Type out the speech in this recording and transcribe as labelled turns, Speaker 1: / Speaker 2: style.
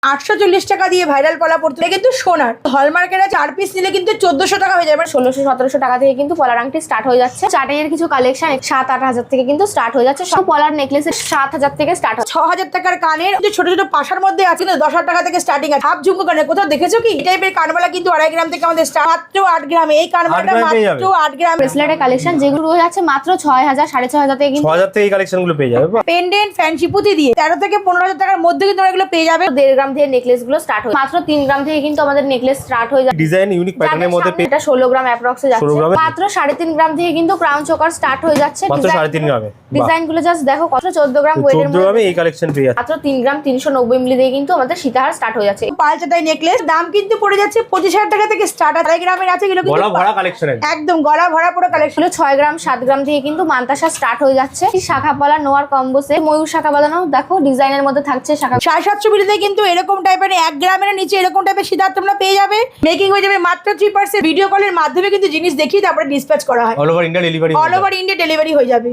Speaker 1: 840 টাকা দিয়ে ভাইরাল পলা পড়তে কিন্তু সোনার হলমার্কের 4 পিস নিলে কিন্তু 1400 টাকা হয়ে যাবে।
Speaker 2: 1600-1700 টাকা থেকে কিন্তু পলার আংটি স্টার্ট হয়ে যাচ্ছে। চাটের কিছু কালেকশন 7-8 হাজার থেকে কিন্তু স্টার্ট হয়ে যাচ্ছে। সব পলার নেকলেস 7,000 থেকে স্টার্ট হয়।
Speaker 1: 6000 টাকার কানের ছোট ছোট পাশার মধ্যে আছে কিন্তু 10,000 টাকা থেকে স্টার্টিং আছে। হাফ ঝুমকো কানের কোথাও দেখেছো কি? এই টাইপের কানবালা কিন্তু 2.5 গ্রাম থেকে আমাদের স্টার্ট, মাত্র 8 গ্রামে। এই কানবালাটা মাত্র 8 গ্রাম।
Speaker 2: ব্রেসলেটের কালেকশন যেগুলো রয়ে যাচ্ছে মাত্র 6000 6,500 থেকে কিন্তু
Speaker 3: 6000 থেকে এই কালেকশনগুলো পেয়ে যাবে।
Speaker 1: পেন্ডেন্ট ফ্যান্সি পুঁতি দিয়ে 13 থেকে 15,000 টাকার মধ্যে কিন্তু এগুলো পেয়ে যাবে।
Speaker 2: 1.5 গ্রাম থেকে নেকলেস গুলো স্টার্ট হয়। মাত্র 3 গ্রাম থেকে কিন্তু আমাদের নেকলেস স্টার্ট হয়ে যায়।
Speaker 3: ডিজাইন ইউনিক প্যাটার্নের মধ্যে
Speaker 2: এটা 16 গ্রাম অ্যাপ্রক্সে যাচ্ছে। মাত্র 3.5 গ্রাম থেকে কিন্তু ক্রাউন চোকার স্টার্ট হয়ে যাচ্ছে।
Speaker 3: মাত্র 3.5 গ্রামে।
Speaker 2: ডিজাইন গুলো জাস্ট দেখো কত 14 গ্রাম ওয়েটের
Speaker 3: 14 গ্রামে এই কালেকশন পেয়ে যাচ্ছে।
Speaker 2: মাত্র 3 গ্রাম 390 মিলি দিয়ে কিন্তু আমাদের সীতাহার স্টার্ট হয়ে যাচ্ছে।
Speaker 1: পালচাটাই নেকলেস দাম কিন্তু পড়ে যাচ্ছে 25,000 টাকা থেকে স্টার্ট। 2.5 গ্রামের আছে এগুলো কিন্তু
Speaker 3: গলা ভরা কালেকশন
Speaker 1: একদম গলা ভরা পুরো কালেকশন।
Speaker 2: 6 গ্রাম 7 গ্রাম থেকে কিন্তু মান্তাসা স্টার্ট হয়ে যাচ্ছে। শাখা পলা নোয়ার কম্বোসে ময়ূর শাখা বাঁধানো দেখো ডিজাইনের মধ্যে থাকছে শাখা।
Speaker 1: 750 মিলিতে কিন্তু এরকম টাইপের 1 গ্রামের নিচে এরকম টাইপের সিদ্ধার্থ তোমরা পেয়ে যাবে। মেকিং হয়ে যাবে মাত্র 3%। ভিডিও কলের মাধ্যমে কিন্তু জিনিস দেখিয়ে তারপরে ডিসপ্যাচ করা হয়।
Speaker 3: All over India delivery
Speaker 1: all over India delivery হয়ে যাবে।